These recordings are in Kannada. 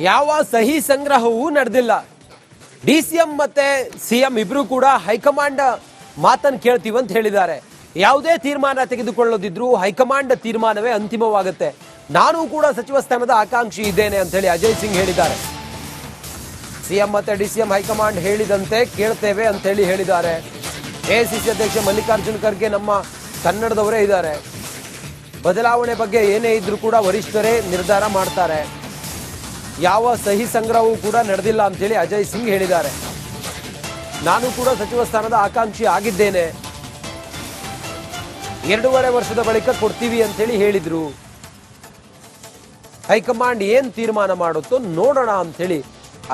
ಯಾವ ಸಹಿ ಸಂಗ್ರಹವೂ ನಡೆದಿಲ್ಲ. ಡಿಸಿಎಂ ಮತ್ತೆ ಸಿಎಂ ಇಬ್ರು ಕೂಡ ಹೈಕಮಾಂಡ್ ಮಾತನ್ನು ಕೇಳ್ತೀವಿ ಅಂತ ಹೇಳಿದ್ದಾರೆ. ಯಾವುದೇ ತೀರ್ಮಾನ ತೆಗೆದುಕೊಳ್ಳೋದಿದ್ರು ಹೈಕಮಾಂಡ್ ತೀರ್ಮಾನವೇ ಅಂತಿಮವಾಗುತ್ತೆ. ನಾನು ಕೂಡ ಸಚಿವ ಸ್ಥಾನದ ಆಕಾಂಕ್ಷಿ ಇದ್ದೇನೆ ಅಂತ ಹೇಳಿ ಅಜಯ್ ಸಿಂಗ್ ಹೇಳಿದ್ದಾರೆ. ಸಿಎಂ ಮತ್ತೆ ಡಿಸಿಎಂ ಹೈಕಮಾಂಡ್ ಹೇಳಿದಂತೆ ಕೇಳ್ತೇವೆ ಅಂತ ಹೇಳಿ ಹೇಳಿದ್ದಾರೆ. ಎಐಸಿಸಿ ಅಧ್ಯಕ್ಷ ಮಲ್ಲಿಕಾರ್ಜುನ್ ಖರ್ಗೆ ನಮ್ಮ ಕನ್ನಡದವರೇ ಇದ್ದಾರೆ. ಬದಲಾವಣೆ ಬಗ್ಗೆ ಏನೇ ಇದ್ರೂ ಕೂಡ ವರಿಷ್ಠರೇ ನಿರ್ಧಾರ ಮಾಡ್ತಾರೆ. ಯಾವ ಸಹಿ ಸಂಗ್ರಹವೂ ಕೂಡ ನಡೆದಿಲ್ಲ ಅಂತ ಹೇಳಿ ಅಜಯ್ ಸಿಂಗ್ ಹೇಳಿದ್ದಾರೆ. ನಾನು ಕೂಡ ಸಚಿವ ಸ್ಥಾನದ ಆಕಾಂಕ್ಷಿ ಆಗಿದ್ದೇನೆ. 2.5 ವರ್ಷದ ಬಳಿಕ ಕೊಡ್ತೀವಿ ಅಂತ ಹೇಳಿ ಹೇಳಿದ್ರು. ಹೈಕಮಾಂಡ್ ಏನ್ ತೀರ್ಮಾನ ಮಾಡುತ್ತೋ ನೋಡೋಣ ಅಂತ ಹೇಳಿ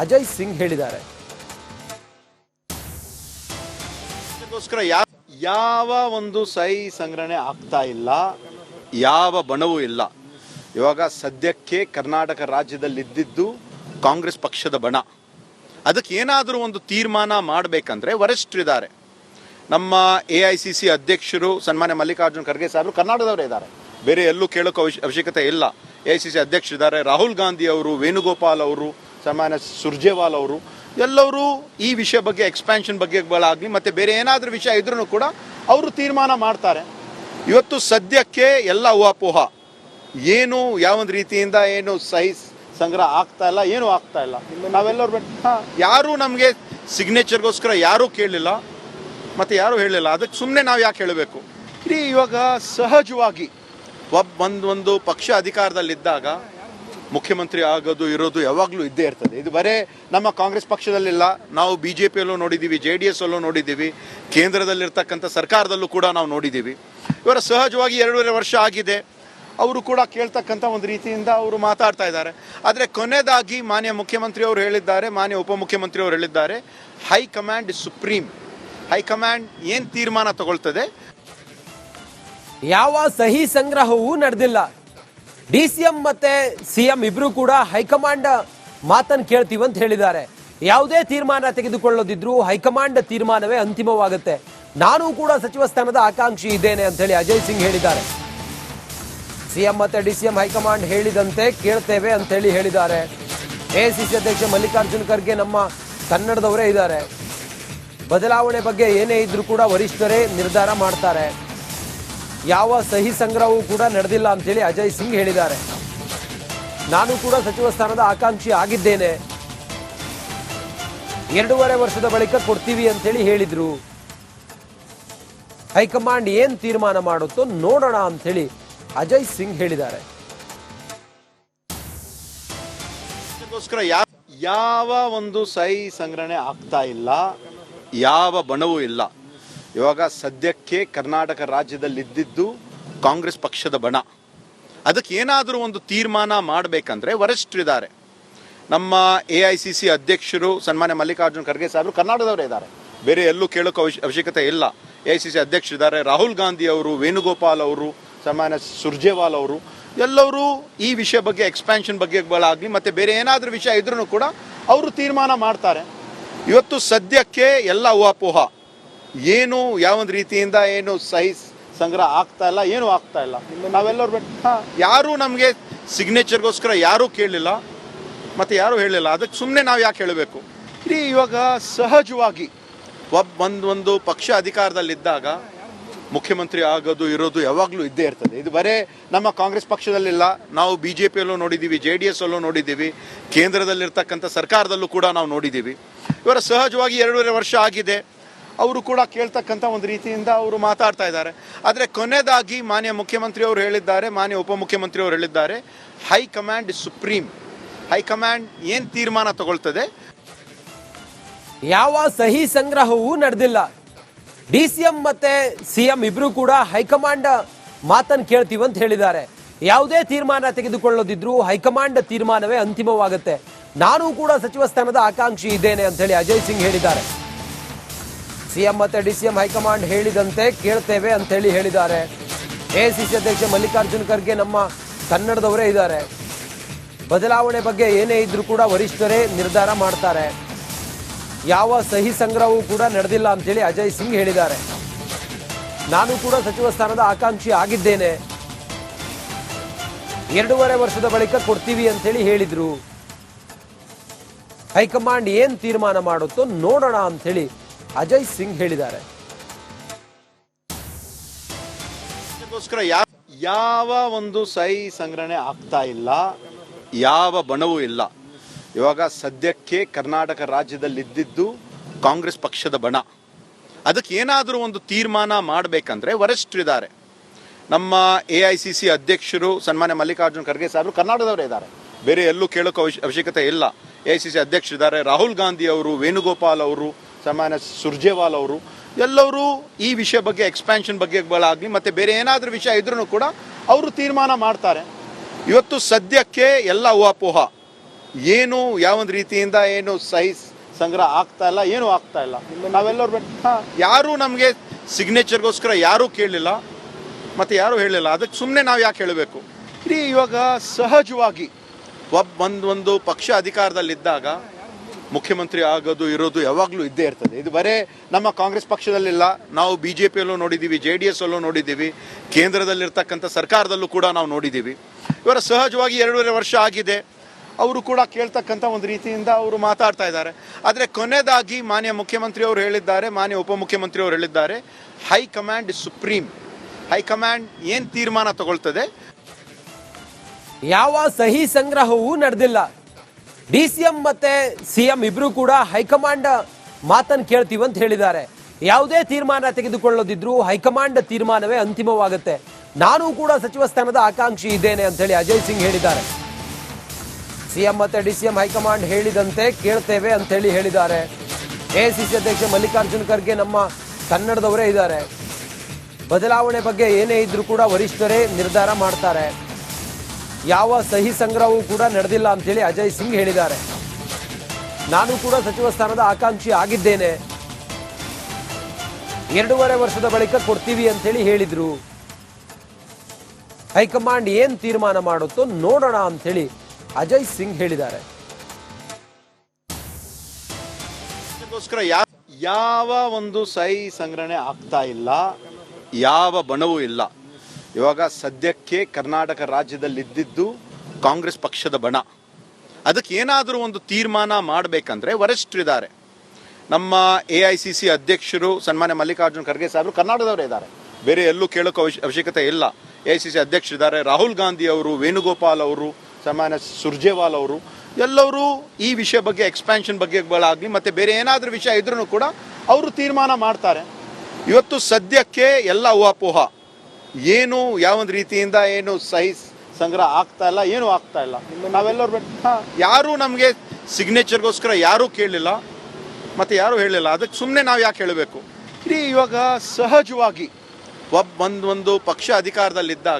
ಅಜಯ್ ಸಿಂಗ್ ಹೇಳಿದ್ದಾರೆ. ಯಾವ ಒಂದು ಸಹಿ ಸಂಗ್ರಹಣೆ ಆಗ್ತಾ ಇಲ್ಲ, ಯಾವ ಬಣವೂ ಇಲ್ಲ. ಇವಾಗ ಸದ್ಯಕ್ಕೆ ಕರ್ನಾಟಕ ರಾಜ್ಯದಲ್ಲಿ ಇದ್ದಿದ್ದು ಕಾಂಗ್ರೆಸ್ ಪಕ್ಷದ ಬಣ. ಅದಕ್ಕೆ ಏನಾದರೂ ಒಂದು ತೀರ್ಮಾನ ಮಾಡಬೇಕಂದ್ರೆ ವರಿಷ್ಠರಿದ್ದಾರೆ. ನಮ್ಮ ಎಐಸಿಸಿ ಅಧ್ಯಕ್ಷರು ಸನ್ಮಾನ್ಯ ಮಲ್ಲಿಕಾರ್ಜುನ್ ಖರ್ಗೆ ಸಾಹೇಬರು ಕರ್ನಾಟಕದವರೇ ಇದ್ದಾರೆ, ಬೇರೆ ಎಲ್ಲೂ ಕೇಳೋಕೆ ಅವಶ್ಯಕತೆ ಇಲ್ಲ. ಎಐಸಿಸಿ ಅಧ್ಯಕ್ಷರಿದ್ದಾರೆ, ರಾಹುಲ್ ಗಾಂಧಿ ಅವರು, ವೇಣುಗೋಪಾಲ್ ಅವರು, ಸನ್ಮಾನ್ಯ ಸುರ್ಜೇವಾಲ್ ಅವರು, ಎಲ್ಲರೂ ಈ ವಿಷಯ ಬಗ್ಗೆ ಎಕ್ಸ್ಪ್ಯಾನ್ಷನ್ ಬಗ್ಗೆಗಳಾಗಲಿ ಮತ್ತು ಬೇರೆ ಏನಾದರೂ ವಿಷಯ ಇದ್ರೂ ಕೂಡ ಅವರು ತೀರ್ಮಾನ ಮಾಡ್ತಾರೆ. ಇವತ್ತು ಸದ್ಯಕ್ಕೆ ಎಲ್ಲ ಊಹಾಪೋಹ, ಏನು ಯಾವೊಂದು ರೀತಿಯಿಂದ ಏನು ಸಹಿ ಸಂಗ್ರಹ ಆಗ್ತಾ ಇಲ್ಲ, ಏನೂ ಆಗ್ತಾ ಇಲ್ಲ. ನಾವೆಲ್ಲರೂ ಯಾರೂ ನಮಗೆ ಸಿಗ್ನೇಚರ್ಗೋಸ್ಕರ ಯಾರೂ ಕೇಳಲಿಲ್ಲ ಮತ್ತು ಯಾರೂ ಹೇಳಲಿಲ್ಲ. ಅದಕ್ಕೆ ಸುಮ್ಮನೆ ನಾವು ಯಾಕೆ ಹೇಳಬೇಕು? ಇವಾಗ ಸಹಜವಾಗಿ ಒಂದು ಪಕ್ಷ ಅಧಿಕಾರದಲ್ಲಿದ್ದಾಗ ಮುಖ್ಯಮಂತ್ರಿ ಆಗೋದು ಇರೋದು ಯಾವಾಗಲೂ ಇದ್ದೇ ಇರ್ತದೆ. ಇದು ಬರೇ ನಮ್ಮ ಕಾಂಗ್ರೆಸ್ ಪಕ್ಷದಲ್ಲಿಲ್ಲ, ನಾವು BJPಯಲ್ಲೂ ನೋಡಿದ್ದೀವಿ, JDS ಅಲ್ಲೂ ನೋಡಿದ್ದೀವಿ, ಕೇಂದ್ರದಲ್ಲಿರ್ತಕ್ಕಂಥ ಸರ್ಕಾರದಲ್ಲೂ ಕೂಡ ನಾವು ನೋಡಿದ್ದೀವಿ. ಇವರ ಸಹಜವಾಗಿ 2.5 ವರ್ಷ ಆಗಿದೆ, ಅವರು ಕೂಡ ಕೇಳ್ತಕ್ಕಂಥ ಒಂದು ರೀತಿಯಿಂದ ಅವರು ಮಾತಾಡ್ತಾ ಇದ್ದಾರೆ. ಆದರೆ ಕೊನೆಯದಾಗಿ ಮಾನ್ಯ ಮುಖ್ಯಮಂತ್ರಿ ಅವರು ಹೇಳಿದ್ದಾರೆ, ಮಾನ್ಯ ಉಪಮುಖ್ಯಮಂತ್ರಿ ಅವರು ಹೇಳಿದ್ದಾರೆ, ಹೈಕಮಾಂಡ್ ಇಸ್ ಸುಪ್ರೀಂ. ಹೈಕಮಾಂಡ್ ಏನು ತೀರ್ಮಾನ ತಗೊಳ್ತದೆ. ಯಾವ ಸಹಿ ಸಂಗ್ರಹವೂ ನಡೆದಿಲ್ಲ. ಡಿಸಿಎಂ ಮತ್ತೆ ಸಿಎಂ ಇಬ್ರು ಕೂಡ ಹೈಕಮಾಂಡ್ ಮಾತನ್ನು ಕೇಳ್ತೀವಿ ಅಂತ ಹೇಳಿದ್ದಾರೆ. ಯಾವುದೇ ತೀರ್ಮಾನ ತೆಗೆದುಕೊಳ್ಳೋದಿದ್ರು ಹೈಕಮಾಂಡ್ ತೀರ್ಮಾನವೇ ಅಂತಿಮವಾಗುತ್ತೆ. ನಾನು ಕೂಡ ಸಚಿವ ಸ್ಥಾನದ ಆಕಾಂಕ್ಷಿ ಇದ್ದೇನೆ ಅಂತ ಹೇಳಿ ಅಜಯ್ ಸಿಂಗ್ ಹೇಳಿದ್ದಾರೆ. ಸಿಎಂ ಮತ್ತೆ ಡಿಸಿಎಂ ಹೈಕಮಾಂಡ್ ಹೇಳಿದಂತೆ ಕೇಳ್ತೇವೆ ಅಂತ ಹೇಳಿ ಹೇಳಿದ್ದಾರೆ. ಎಐಸಿಸಿ ಅಧ್ಯಕ್ಷ ಮಲ್ಲಿಕಾರ್ಜುನ್ ಖರ್ಗೆ ನಮ್ಮ ಕನ್ನಡದವರೇ ಇದ್ದಾರೆ. ಬದಲಾವಣೆ ಬಗ್ಗೆ ಏನೇ ಇದ್ರೂ ಕೂಡ ವರಿಷ್ಠರೇ ನಿರ್ಧಾರ ಮಾಡ್ತಾರೆ. ಯಾವ ಸಹಿ ಸಂಗ್ರಹವೂ ಕೂಡ ನಡೆದಿಲ್ಲ ಅಂತ ಹೇಳಿ ಅಜಯ್ ಸಿಂಗ್ ಹೇಳಿದ್ದಾರೆ. ನಾನು ಕೂಡ ಸಚಿವ ಸ್ಥಾನದ ಆಕಾಂಕ್ಷಿ ಆಗಿದ್ದೇನೆ. 2.5 ವರ್ಷದ ಬಳಿಕ ಕೊಡ್ತೀವಿ ಅಂತ ಹೇಳಿ ಹೇಳಿದ್ರು. ಹೈಕಮಾಂಡ್ ಏನ್ ತೀರ್ಮಾನ ಮಾಡುತ್ತೋ ನೋಡೋಣ ಅಂತ ಹೇಳಿ ಅಜಯ್ ಸಿಂಗ್ ಹೇಳಿದ್ದಾರೆ. ಯಾವ ಒಂದು ಸಹಿ ಸಂಗ್ರಹಣೆ ಆಗ್ತಾ ಇಲ್ಲ, ಯಾವ ಬಣವೂ ಇಲ್ಲ. ಇವಾಗ ಸದ್ಯಕ್ಕೆ ಕರ್ನಾಟಕ ರಾಜ್ಯದಲ್ಲಿ ಇದ್ದಿದ್ದು ಕಾಂಗ್ರೆಸ್ ಪಕ್ಷದ ಬಣ. ಅದಕ್ಕೆ ಏನಾದರೂ ಒಂದು ತೀರ್ಮಾನ ಮಾಡಬೇಕಂದ್ರೆ ವರಿಷ್ಠರಿದ್ದಾರೆ. ನಮ್ಮ ಎಐಸಿಸಿ ಅಧ್ಯಕ್ಷರು ಸನ್ಮಾನ್ಯ ಮಲ್ಲಿಕಾರ್ಜುನ್ ಖರ್ಗೆ ಸಾಹೇಬರು ಕರ್ನಾಟಕದವರೇ ಇದ್ದಾರೆ, ಬೇರೆ ಎಲ್ಲೂ ಕೇಳೋಕೆ ಅವಶ್ಯಕತೆ ಇಲ್ಲ. ಎಐಸಿಸಿ ಅಧ್ಯಕ್ಷರಿದ್ದಾರೆ, ರಾಹುಲ್ ಗಾಂಧಿ ಅವರು, ವೇಣುಗೋಪಾಲ್ ಅವರು, ಸನ್ಮಾನ್ಯ ಸುರ್ಜೇವಾಲ್ ಅವರು, ಎಲ್ಲರೂ ಈ ವಿಷಯ ಬಗ್ಗೆ ಎಕ್ಸ್ಪ್ಯಾನ್ಷನ್ ಬಗ್ಗೆಗಳಾಗಲಿ ಮತ್ತು ಬೇರೆ ಏನಾದರೂ ವಿಷಯ ಇದ್ರೂ ಕೂಡ ಅವರು ತೀರ್ಮಾನ ಮಾಡ್ತಾರೆ. ಇವತ್ತು ಸದ್ಯಕ್ಕೆ ಎಲ್ಲ ಊಹಾಪೋಹ, ಏನು ಯಾವೊಂದು ರೀತಿಯಿಂದ ಏನು ಸಹಿ ಸಂಗ್ರಹ ಆಗ್ತಾ ಇಲ್ಲ, ಏನೂ ಆಗ್ತಾ ಇಲ್ಲ. ನಾವೆಲ್ಲರೂ ಯಾರೂ ನಮಗೆ ಸಿಗ್ನೇಚರ್ಗೋಸ್ಕರ ಯಾರೂ ಕೇಳಲಿಲ್ಲ ಮತ್ತು ಯಾರೂ ಹೇಳಲಿಲ್ಲ. ಅದಕ್ಕೆ ಸುಮ್ಮನೆ ನಾವು ಯಾಕೆ ಹೇಳಬೇಕು? ಇವಾಗ ಸಹಜವಾಗಿ ಒಂದು ಪಕ್ಷ ಅಧಿಕಾರದಲ್ಲಿದ್ದಾಗ ಮುಖ್ಯಮಂತ್ರಿ ಆಗೋದು ಇರೋದು ಯಾವಾಗಲೂ ಇದ್ದೇ ಇರ್ತದೆ. ಇದು ಬರೇ ನಮ್ಮ ಕಾಂಗ್ರೆಸ್ ಪಕ್ಷದಲ್ಲಿಲ್ಲ, ನಾವು BJPಯಲ್ಲೂ ನೋಡಿದ್ದೀವಿ, JDS ಅಲ್ಲೂ ನೋಡಿದ್ದೀವಿ, ಕೇಂದ್ರದಲ್ಲಿರ್ತಕ್ಕಂಥ ಸರ್ಕಾರದಲ್ಲೂ ಕೂಡ ನಾವು ನೋಡಿದ್ದೀವಿ. ಇವರ ಸಹಜವಾಗಿ 2.5 ವರ್ಷ ಆಗಿದೆ, ಅವರು ಕೂಡ ಕೇಳ್ತಕ್ಕಂಥ ಒಂದು ರೀತಿಯಿಂದ ಅವರು ಮಾತಾಡ್ತಾ ಇದ್ದಾರೆ. ಆದರೆ ಕೊನೆಯದಾಗಿ ಮಾನ್ಯ ಮುಖ್ಯಮಂತ್ರಿ ಅವರು ಹೇಳಿದ್ದಾರೆ, ಮಾನ್ಯ ಉಪಮುಖ್ಯಮಂತ್ರಿ ಅವರು ಹೇಳಿದ್ದಾರೆ, ಹೈಕಮಾಂಡ್ ಇಸ್ ಸುಪ್ರೀಂ. ಹೈಕಮಾಂಡ್ ಏನು ತೀರ್ಮಾನ ತಗೊಳ್ತದೆ. ಯಾವ ಸಹಿ ಸಂಗ್ರಹವೂ ನಡೆದಿಲ್ಲ. ಡಿಸಿಎಂ ಮತ್ತೆ ಸಿಎಂ ಇಬ್ರು ಕೂಡ ಹೈಕಮಾಂಡ್ ಮಾತನ್ನು ಕೇಳ್ತೀವಿ ಅಂತ ಹೇಳಿದ್ದಾರೆ. ಯಾವುದೇ ತೀರ್ಮಾನ ತೆಗೆದುಕೊಳ್ಳೋದಿದ್ರು ಹೈಕಮಾಂಡ್ ತೀರ್ಮಾನವೇ ಅಂತಿಮವಾಗುತ್ತೆ. ನಾನು ಕೂಡ ಸಚಿವ ಸ್ಥಾನದ ಆಕಾಂಕ್ಷಿ ಇದ್ದೇನೆ ಅಂತ ಹೇಳಿ ಅಜಯ್ ಸಿಂಗ್ ಹೇಳಿದ್ದಾರೆ. ಸಿಎಂ ಮತ್ತೆ ಡಿಸಿಎಂ ಹೈಕಮಾಂಡ್ ಹೇಳಿದಂತೆ ಕೇಳ್ತೇವೆ ಅಂತ ಹೇಳಿ ಹೇಳಿದ್ದಾರೆ. ಎಐಸಿಸಿ ಅಧ್ಯಕ್ಷ ಮಲ್ಲಿಕಾರ್ಜುನ್ ಖರ್ಗೆ ನಮ್ಮ ಕನ್ನಡದವರೇ ಇದ್ದಾರೆ. ಬದಲಾವಣೆ ಬಗ್ಗೆ ಏನೇ ಇದ್ರೂ ಕೂಡ ವರಿಷ್ಠರೇ ನಿರ್ಧಾರ ಮಾಡ್ತಾರೆ. ಯಾವ ಸಹಿ ಸಂಗ್ರಹವೂ ಕೂಡ ನಡೆದಿಲ್ಲ ಅಂತ ಹೇಳಿ ಅಜಯ್ ಸಿಂಗ್ ಹೇಳಿದ್ದಾರೆ. ನಾನು ಕೂಡ ಸಚಿವ ಸ್ಥಾನದ ಆಕಾಂಕ್ಷಿ ಆಗಿದ್ದೇನೆ. 2.5 ವರ್ಷದ ಬಳಿಕ ಕೊಡ್ತೀವಿ ಅಂತ ಹೇಳಿ ಹೇಳಿದ್ರು. ಹೈಕಮಾಂಡ್ ಏನ್ ತೀರ್ಮಾನ ಮಾಡುತ್ತೋ ನೋಡೋಣ ಅಂತ ಹೇಳಿ ಅಜಯ್ ಸಿಂಗ್ ಹೇಳಿದ್ದಾರೆ. ಅದಕ್ಕೋಸ್ಕರ ಯಾವ ಒಂದು ಸಹಿ ಸಂಗ್ರಹಣೆ ಆಗ್ತಾ ಇಲ್ಲ, ಯಾವ ಬಣವೂ ಇಲ್ಲ. ಇವಾಗ ಸದ್ಯಕ್ಕೆ ಕರ್ನಾಟಕ ರಾಜ್ಯದಲ್ಲಿ ಇದ್ದಿದ್ದು ಕಾಂಗ್ರೆಸ್ ಪಕ್ಷದ ಬಣ. ಅದಕ್ಕೆ ಏನಾದರೂ ಒಂದು ತೀರ್ಮಾನ ಮಾಡಬೇಕಂದ್ರೆ ವರಿಷ್ಠರಿದ್ದಾರೆ. ನಮ್ಮ AICC ಅಧ್ಯಕ್ಷರು ಸನ್ಮಾನ್ಯ ಮಲ್ಲಿಕಾರ್ಜುನ್ ಖರ್ಗೆ ಸಾಹೇಬರು ಕರ್ನಾಟಕದವರೇ ಇದ್ದಾರೆ, ಬೇರೆ ಎಲ್ಲೂ ಕೇಳೋಕೆ ಅವಶ್ಯಕತೆ ಇಲ್ಲ. AICC ಅಧ್ಯಕ್ಷರಿದ್ದಾರೆ, ರಾಹುಲ್ ಗಾಂಧಿ ಅವರು, ವೇಣುಗೋಪಾಲ್ ಅವರು, ಸನ್ಮಾನ್ಯ ಸುರ್ಜೇವಾಲ್ ಅವರು, ಎಲ್ಲರೂ ಈ ವಿಷಯ ಬಗ್ಗೆ ಎಕ್ಸ್ಪ್ಯಾನ್ಷನ್ ಬಗ್ಗೆ ಆಗಲಿ ಮತ್ತು ಬೇರೆ ಏನಾದರೂ ವಿಷಯ ಇದ್ರೂ ಕೂಡ ಅವರು ತೀರ್ಮಾನ ಮಾಡ್ತಾರೆ. ಇವತ್ತು ಸದ್ಯಕ್ಕೆ ಎಲ್ಲ ಊಹಾಪೋಹ, ಏನು ಯಾವೊಂದು ರೀತಿಯಿಂದ ಏನು ಸಹಿ ಸಂಗ್ರಹ ಆಗ್ತಾ ಇಲ್ಲ, ಏನೂ ಆಗ್ತಾ ಇಲ್ಲ. ನಾವೆಲ್ಲರೂ ಯಾರೂ ನಮಗೆ ಸಿಗ್ನೇಚರ್ಗೋಸ್ಕರ ಯಾರೂ ಕೇಳಲಿಲ್ಲ ಮತ್ತು ಯಾರೂ ಹೇಳಿಲ್ಲ. ಅದಕ್ಕೆ ಸುಮ್ಮನೆ ನಾವು ಯಾಕೆ ಹೇಳಬೇಕು? ಇಡೀ ಇವಾಗ ಸಹಜವಾಗಿ ಒಂದು ಪಕ್ಷ ಅಧಿಕಾರದಲ್ಲಿದ್ದಾಗ ಮುಖ್ಯಮಂತ್ರಿ ಆಗೋದು ಇರೋದು ಯಾವಾಗಲೂ ಇದ್ದೇ ಇರ್ತದೆ. ಇದು ಬರೇ ನಮ್ಮ ಕಾಂಗ್ರೆಸ್ ಪಕ್ಷದಲ್ಲಿಲ್ಲ, ನಾವು BJPಯಲ್ಲೂ ನೋಡಿದ್ದೀವಿ, JDS ಅಲ್ಲೂ ನೋಡಿದ್ದೀವಿ, ಕೇಂದ್ರದಲ್ಲಿರ್ತಕ್ಕಂಥ ಸರ್ಕಾರದಲ್ಲೂ ಕೂಡ ನಾವು ನೋಡಿದ್ದೀವಿ. ಇವರ ಸಹಜವಾಗಿ 2.5 ವರ್ಷ ಆಗಿದೆ, ಅವರು ಕೂಡ ಕೇಳ್ತಕ್ಕಂಥ ಒಂದು ರೀತಿಯಿಂದ ಅವರು ಮಾತಾಡ್ತಾ ಇದ್ದಾರೆ. ಆದರೆ ಕೊನೆಯದಾಗಿ ಮಾನ್ಯ ಮುಖ್ಯಮಂತ್ರಿ ಅವರು ಹೇಳಿದ್ದಾರೆ, ಮಾನ್ಯ ಉಪಮುಖ್ಯಮಂತ್ರಿ ಅವರು ಹೇಳಿದ್ದಾರೆ, ಹೈಕಮಾಂಡ್ ಇಸ್ ಸುಪ್ರೀಂ. ಹೈಕಮಾಂಡ್ ಏನು ತೀರ್ಮಾನ ತಗೊಳ್ತದೆ. ಯಾವ ಸಹಿ ಸಂಗ್ರಹವೂ ನಡೆದಿಲ್ಲ. DCM ಮತ್ತೆ CM ಇಬ್ರು ಕೂಡ ಹೈಕಮಾಂಡ್ ಮಾತನ್ನು ಕೇಳ್ತೀವಿ ಅಂತ ಹೇಳಿದ್ದಾರೆ. ಯಾವುದೇ ತೀರ್ಮಾನ ತೆಗೆದುಕೊಳ್ಳೋದಿದ್ರು ಹೈಕಮಾಂಡ್ ತೀರ್ಮಾನವೇ ಅಂತಿಮವಾಗುತ್ತೆ. ನಾನು ಕೂಡ ಸಚಿವ ಸ್ಥಾನದ ಆಕಾಂಕ್ಷಿ ಇದ್ದೇನೆ ಅಂತ ಹೇಳಿ ಅಜಯ್ ಸಿಂಗ್ ಹೇಳಿದ್ದಾರೆ. CM ಮತ್ತೆ DCM ಹೈಕಮಾಂಡ್ ಹೇಳಿದಂತೆ ಕೇಳ್ತೇವೆ ಅಂತ ಹೇಳಿ ಹೇಳಿದ್ದಾರೆ. AICC ಅಧ್ಯಕ್ಷ ಮಲ್ಲಿಕಾರ್ಜುನ್ ಖರ್ಗೆ ನಮ್ಮ ಕನ್ನಡದವರೇ ಇದ್ದಾರೆ. ಬದಲಾವಣೆ ಬಗ್ಗೆ ಏನೇ ಇದ್ರೂ ಕೂಡ ವರಿಷ್ಠರೇ ನಿರ್ಧಾರ ಮಾಡ್ತಾರೆ. ಯಾವ ಸಹಿ ಸಂಗ್ರಹವೂ ಕೂಡ ನಡೆದಿಲ್ಲ ಅಂತ ಹೇಳಿ ಅಜಯ್ ಸಿಂಗ್ ಹೇಳಿದ್ದಾರೆ. ನಾನು ಕೂಡ ಸಚಿವ ಸ್ಥಾನದ ಆಕಾಂಕ್ಷಿ ಆಗಿದ್ದೇನೆ, 2.5 ವರ್ಷದ ಬಳಿಕ ಕೊಡ್ತೀವಿ ಅಂತ ಹೇಳಿ ಹೇಳಿದ್ರು. ಹೈಕಮಾಂಡ್ ಏನ್ ತೀರ್ಮಾನ ಮಾಡುತ್ತೋ ನೋಡೋಣ ಅಂತ ಹೇಳಿ ಅಜಯ್ ಸಿಂಗ್ ಹೇಳಿದ್ದಾರೆ. ಅದಕ್ಕೋಸ್ಕರ ಯಾವ ಒಂದು ಸಹಿ ಸಂಗ್ರಹಣೆ ಆಗ್ತಾ ಇಲ್ಲ, ಯಾವ ಬಣವೂ ಇಲ್ಲ. ಇವಾಗ ಸದ್ಯಕ್ಕೆ ಕರ್ನಾಟಕ ರಾಜ್ಯದಲ್ಲಿ ಇದ್ದಿದ್ದು ಕಾಂಗ್ರೆಸ್ ಪಕ್ಷದ ಬಣ. ಅದಕ್ಕೆ ಏನಾದರೂ ಒಂದು ತೀರ್ಮಾನ ಮಾಡಬೇಕಂದ್ರೆ ವರಿಷ್ಠರಿದ್ದಾರೆ. ನಮ್ಮ AICC ಅಧ್ಯಕ್ಷರು ಸನ್ಮಾನ್ಯ ಮಲ್ಲಿಕಾರ್ಜುನ್ ಖರ್ಗೆ ಸಾಹೇಬರು ಕರ್ನಾಟಕದವರೇ ಇದ್ದಾರೆ, ಬೇರೆ ಎಲ್ಲೂ ಕೇಳೋಕೆ ಅವಶ್ಯಕತೆ ಇಲ್ಲ. AICC ಅಧ್ಯಕ್ಷರಿದ್ದಾರೆ, ರಾಹುಲ್ ಗಾಂಧಿ ಅವರು, ವೇಣುಗೋಪಾಲ್ ಅವರು, ಸನ್ಮಾನ್ಯ ಸುರ್ಜೇವಾಲ್ ಅವರು, ಎಲ್ಲರೂ ಈ ವಿಷಯ ಬಗ್ಗೆ ಎಕ್ಸ್ಪ್ಯಾನ್ಷನ್ ಬಗ್ಗೆ ಆಗಲಿ ಮತ್ತು ಬೇರೆ ಏನಾದರೂ ವಿಷಯ ಇದ್ರೂ ಕೂಡ ಅವರು ತೀರ್ಮಾನ ಮಾಡ್ತಾರೆ. ಇವತ್ತು ಸದ್ಯಕ್ಕೆ ಎಲ್ಲ ಊಹಾಪೋಹ, ಏನು ಯಾವೊಂದು ರೀತಿಯಿಂದ ಏನು ಸಹಿ ಸಂಗ್ರಹ ಆಗ್ತಾ ಇಲ್ಲ, ಏನೂ ಆಗ್ತಾ ಇಲ್ಲ. ನಾವೆಲ್ಲರೂ ಯಾರೂ ನಮಗೆ ಸಿಗ್ನೇಚರ್ಗೋಸ್ಕರ ಯಾರೂ ಕೇಳಲಿಲ್ಲ ಮತ್ತು ಯಾರೂ ಹೇಳಿಲ್ಲ. ಅದಕ್ಕೆ ಸುಮ್ಮನೆ ನಾವು ಯಾಕೆ ಹೇಳಬೇಕು? ಇಡೀ ಇವಾಗ ಸಹಜವಾಗಿ ಒಂದು ಪಕ್ಷ ಅಧಿಕಾರದಲ್ಲಿದ್ದಾಗ